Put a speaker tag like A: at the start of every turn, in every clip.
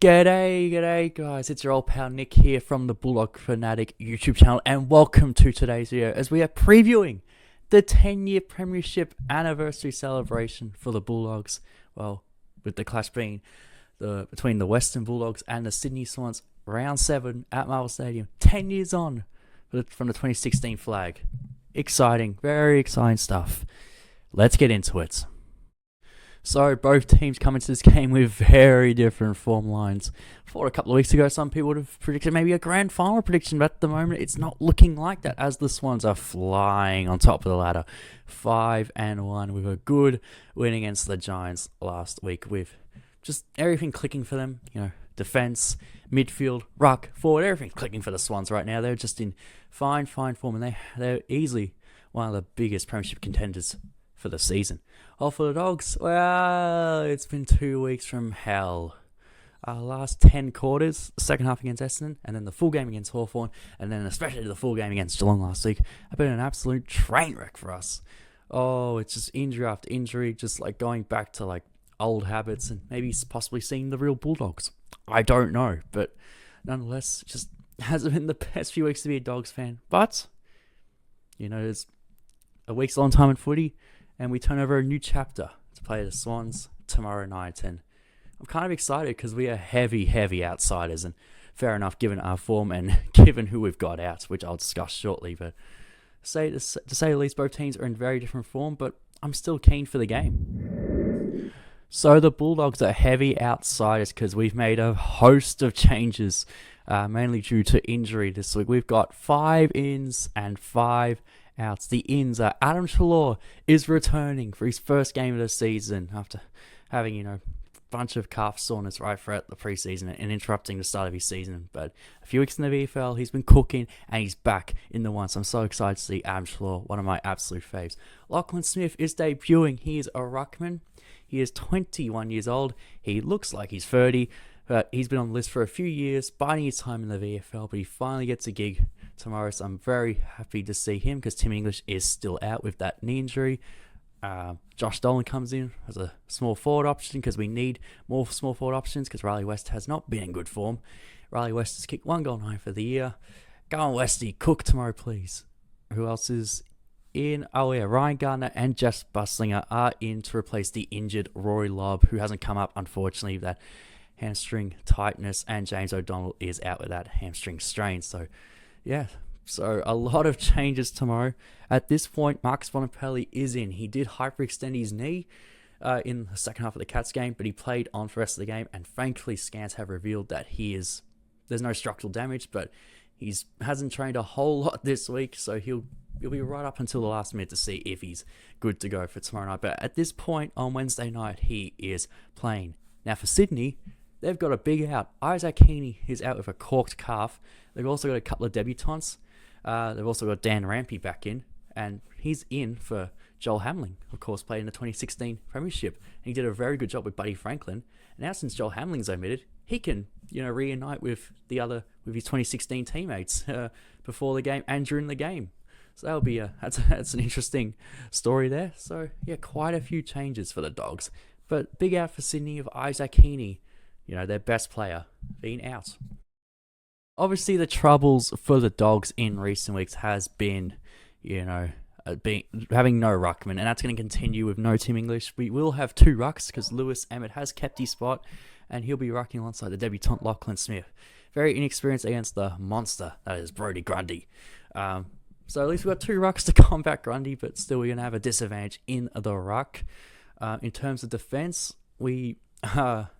A: G'day guys, it's your old pal Nick here from the Bulldog Fanatic YouTube channel, and welcome to today's video as we are previewing the 10-year Premiership anniversary celebration for the Bulldogs. Well, with the clash being between the Western Bulldogs and the Sydney Swans, round 7 at Marvel Stadium, 10 years on from the 2016 flag. Exciting, very exciting stuff. Let's get into it. So both teams come into this game with very different form lines. For a couple of weeks ago, some people would have predicted maybe a grand final prediction, but at the moment it's not looking like that as the Swans are flying on top of the ladder. 5-1 with a good win against the Giants last week with just everything clicking for them. You know, defense, midfield, ruck, forward, everything's clicking for the Swans right now. They're just in fine form, and they're easily one of the biggest premiership contenders for the season. Oh, for the Dogs, well, it's been 2 weeks from hell. Last 10 quarters, the second half against Essendon, and then the full game against Hawthorn, and then especially the full game against Geelong last week, have been an absolute train wreck for us. Oh, it's just injury after injury, just like going back to like old habits and maybe possibly seeing the real Bulldogs. I don't know, but nonetheless, it just hasn't been the best few weeks to be a Dogs fan. But, you know, it's a week's a long time in footy, and we turn over a new chapter to play the Swans tomorrow night. And I'm kind of excited because we are heavy outsiders, and fair enough given our form and given who we've got out, which I'll discuss shortly. But to say the least, both teams are in very different form, but I'm still keen for the game. So the Bulldogs are heavy outsiders because we've made a host of changes, mainly due to injury this week. We've got 5 ins and 5 outs. The ins are Adam Treloar is returning for his first game of the season after having, a bunch of calf soreness right throughout the preseason and interrupting the start of his season. But a few weeks in the VFL, he's been cooking and he's back in the one. So I'm so excited to see Adam Treloar, one of my absolute faves. Lachlan Smith is debuting. He is a ruckman. He is 21 years old. He looks like he's 30, but he's been on the list for a few years, biding his time in the VFL, but he finally gets a gig tomorrow, so I'm very happy to see him because Tim English is still out with that knee injury. Josh Dolan comes in as a small forward option because we need more small forward options because Riley West has not been in good form. Riley West has kicked 1 goal 9 for the year. Go on, Westy, cook tomorrow, please. Who else is in? Oh yeah, Ryan Gardner and Jess Buslinger are in to replace the injured Rory Lobb, who hasn't come up, unfortunately, with that hamstring tightness, and James O'Donnell is out with that hamstring strain. So yeah, so a lot of changes tomorrow. At this point, Marcus Bonampelli is in. He did hyperextend his knee in the second half of the Cats game, but he played on for the rest of the game, and thankfully scans have revealed that there's no structural damage, but he hasn't trained a whole lot this week, so he'll be right up until the last minute to see if he's good to go for tomorrow night. But at this point on Wednesday night, he is playing. Now for Sydney, they've got a big out. Isaac Heaney is out with a corked calf. They've also got a couple of debutants. They've also got Dan Rampy back in, and he's in for Joel Hamling, of course, played in the 2016 Premiership. And he did a very good job with Buddy Franklin. And now since Joel Hamling's omitted, he can, reunite with his 2016 teammates before the game and during the game. So that'll be that's an interesting story there. So yeah, quite a few changes for the Dogs. But big out for Sydney of Isaac Heaney, their best player, being out. Obviously, the troubles for the Dogs in recent weeks has been, having no ruckman, and that's going to continue with no Tim English. We will have 2 rucks because Lewis Emmett has kept his spot, and he'll be rucking alongside the debutant Lachlan Smith. Very inexperienced against the monster that is Brodie Grundy. So at least we've got 2 rucks to combat Grundy, but still we're going to have a disadvantage in the ruck. In terms of defence, we are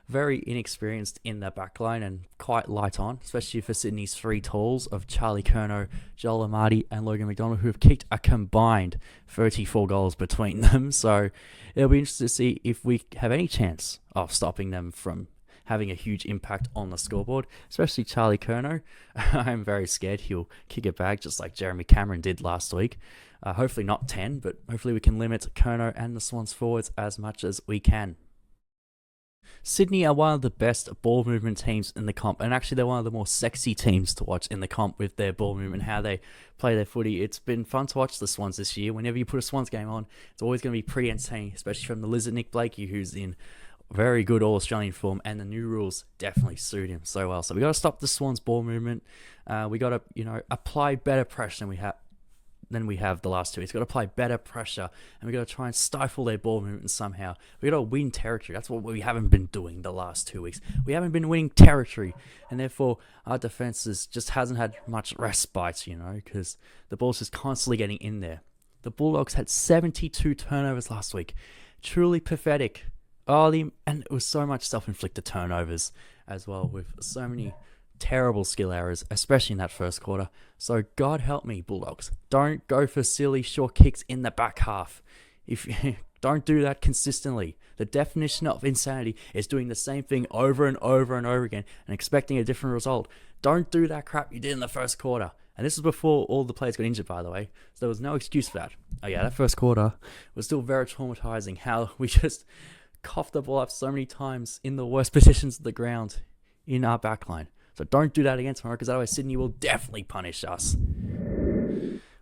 A: very inexperienced in the back line and quite light on, especially for Sydney's 3 talls of Charlie Curnow, Joel Amati and Logan McDonald, who have kicked a combined 34 goals between them. So it'll be interesting to see if we have any chance of stopping them from having a huge impact on the scoreboard, especially Charlie Curnow. I'm very scared he'll kick it back just like Jeremy Cameron did last week. Hopefully not 10, but hopefully we can limit Curnow and the Swans forwards as much as we can. Sydney are one of the best ball movement teams in the comp, and actually they're one of the more sexy teams to watch in the comp with their ball movement, how they play their footy. It's been fun to watch the Swans this year. Whenever you put a Swans game on, it's always going to be pretty entertaining, especially from the Lizard Nick Blakey, who's in very good All-Australian form, and the new rules definitely suit him so well. So we got to stop the Swans ball movement. We got to, apply better pressure than we have the last 2 weeks. We've got to apply better pressure, and we've got to try and stifle their ball movement somehow. We've got to win territory. That's what we haven't been doing the last 2 weeks. We haven't been winning territory, and therefore our defense just hasn't had much respite, because the ball's just constantly getting in there. The Bulldogs had 72 turnovers last week. Truly pathetic. And it was so much self-inflicted turnovers as well, with so many terrible skill errors, especially in that first quarter. So God help me, Bulldogs. Don't go for silly short kicks in the back half. If don't do that consistently. The definition of insanity is doing the same thing over and over and over again and expecting a different result. Don't do that crap you did in the first quarter. And this was before all the players got injured, by the way. So there was no excuse for that. Oh yeah, that first quarter was still very traumatizing. How we just coughed the ball up so many times in the worst positions of the ground in our backline. So don't do that again tomorrow, because otherwise Sydney will definitely punish us.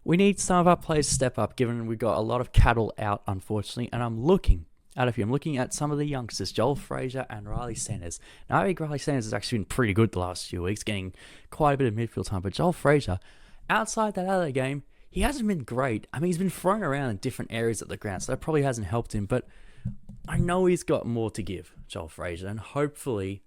A: We need some of our players to step up, given we've got a lot of cattle out, unfortunately. And I'm looking at some of the youngsters, Joel Fraser and Riley Sanders. Now, I think Riley Sanders has actually been pretty good the last few weeks, getting quite a bit of midfield time. But Joel Fraser, outside that other game, he hasn't been great. I mean, he's been thrown around in different areas of the ground, so that probably hasn't helped him. But I know he's got more to give, Joel Fraser, and hopefully,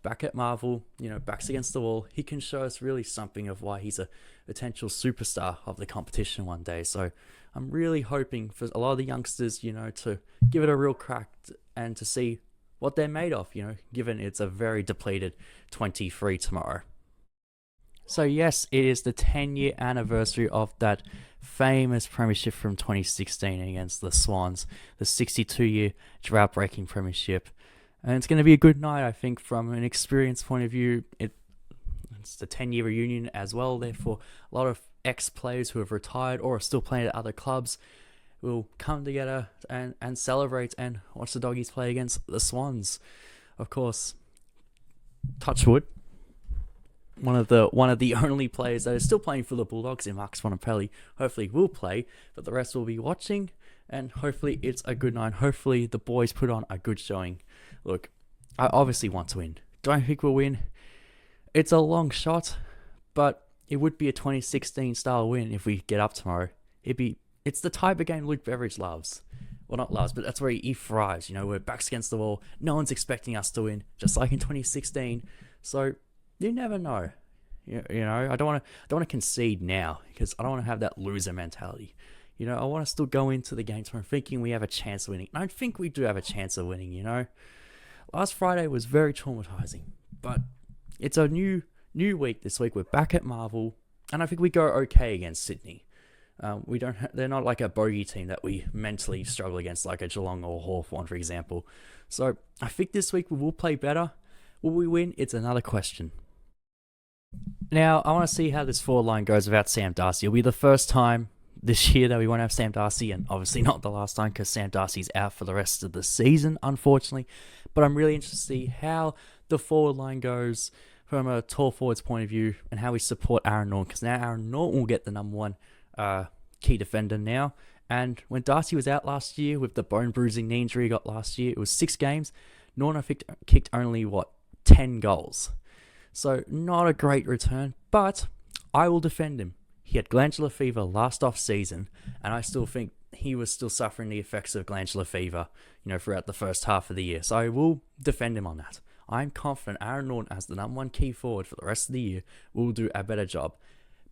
A: back at Marvel, backs against the wall, he can show us really something of why he's a potential superstar of the competition one day. So I'm really hoping for a lot of the youngsters, to give it a real crack and to see what they're made of, given it's a very depleted 23 tomorrow. So yes, it is the 10-year anniversary of that famous premiership from 2016 against the Swans, the 62-year drought-breaking premiership. And it's going to be a good night, I think, from an experience point of view. It's the 10-year reunion as well. Therefore, a lot of ex-players who have retired or are still playing at other clubs will come together and celebrate and watch the Doggies play against the Swans. Of course, touch wood, one of the only players that is still playing for the Bulldogs in Marcus Bontempelli hopefully will play, but the rest will be watching, and hopefully it's a good night. Hopefully the boys put on a good showing. Look, I obviously want to win. Do I think we'll win? It's a long shot, but it would be a 2016 style win if we get up tomorrow. It's the type of game Luke Beveridge loves. Well, not loves, but that's where he thrives. We're backs against the wall. No one's expecting us to win, just like in 2016. So you never know. I don't want to concede now, because I don't want to have that loser mentality. I want to still go into the game tomorrow thinking we have a chance of winning. And I think we do have a chance of winning. Last Friday was very traumatizing, but it's a new week this week. We're back at Marvel, and I think we go okay against Sydney. They're not like a bogey team that we mentally struggle against, like a Geelong or Hawthorn, for example. So I think this week we will play better. Will we win? It's another question. Now, I want to see how this forward line goes without Sam Darcy. It'll be the first time this year that we won't have Sam Darcy, and obviously not the last time, because Sam Darcy's out for the rest of the season, unfortunately. But I'm really interested to see how the forward line goes from a tall forward's point of view, and how we support Aaron Norton, because now Aaron Norton will get the number one key defender now. And when Darcy was out last year with the bone bruising knee injury he got last year, it was 6 games. Norton, I think, kicked only 10 goals. So not a great return, but I will defend him. He had glandular fever last off season, and I still think he was still suffering the effects of glandular fever, throughout the first half of the year. So I will defend him on that. I'm confident Aaron Norton, as the number one key forward for the rest of the year, will do a better job.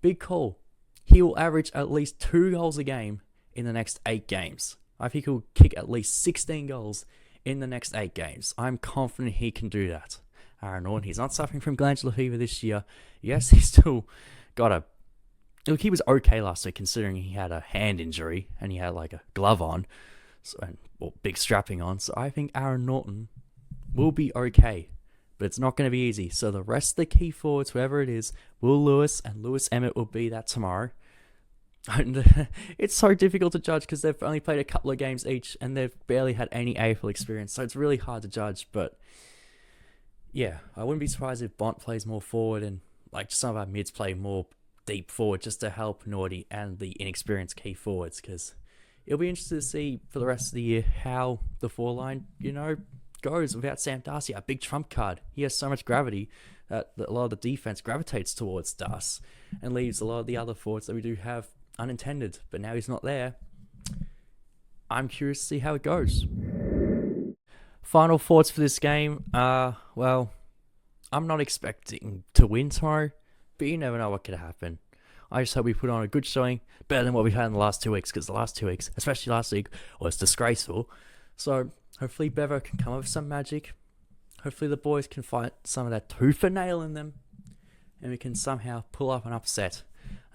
A: Big call. He will average at least 2 goals a game in the next 8 games. I think he'll kick at least 16 goals in the next 8 games. I'm confident he can do that. Aaron Norton, he's not suffering from glandular fever this year. Yes, he's still got Look, he was okay last week, considering he had a hand injury and he had a glove on, big strapping on. So I think Aaron Norton will be okay, but it's not going to be easy. So the rest of the key forwards, whoever it is, Will Lewis and Lewis Emmett will be that tomorrow. And it's so difficult to judge because they've only played a couple of games each and they've barely had any AFL experience. So it's really hard to judge. But yeah, I wouldn't be surprised if Bont plays more forward and some of our mids play more deep forward just to help Naughty and the inexperienced key forwards, because it'll be interesting to see for the rest of the year how the forward line, goes without Sam Darcy, our big trump card. He has so much gravity that a lot of the defense gravitates towards Darcy and leaves a lot of the other forwards that we do have unintended. But now he's not there. I'm curious to see how it goes. Final thoughts for this game. Well, I'm not expecting to win tomorrow, but you never know what could happen. I just hope we put on a good showing, better than what we've had in the last 2 weeks, because the last 2 weeks, especially last week, was disgraceful. So hopefully Bevo can come up with some magic. Hopefully the boys can find some of that tooth and nail in them, and we can somehow pull up an upset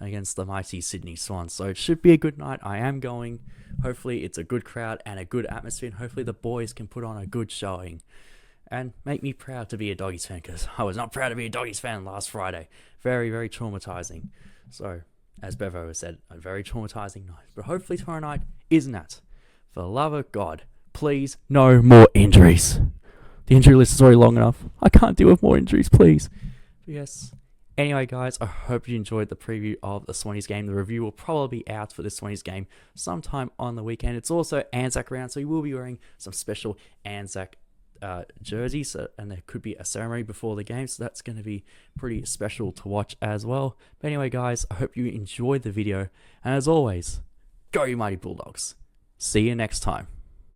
A: against the mighty Sydney Swans. So it should be a good night. I am going. Hopefully it's a good crowd and a good atmosphere, and hopefully the boys can put on a good showing and make me proud to be a Doggies fan, because I was not proud to be a Doggies fan last Friday. Very, very traumatizing. So, as Bevo has said, a very traumatizing night. But hopefully tomorrow night isn't that. For the love of God, please, no more injuries. The injury list is already long enough. I can't deal with more injuries, please. But yes. Anyway, guys, I hope you enjoyed the preview of the Swannies game. The review will probably be out for the Swannies game sometime on the weekend. It's also Anzac round, so we will be wearing some special Anzac jerseys, and there could be a ceremony before the game, so that's going to be pretty special to watch as well. But anyway, guys, I hope you enjoyed the video, and as always, go you mighty Bulldogs. See you next time.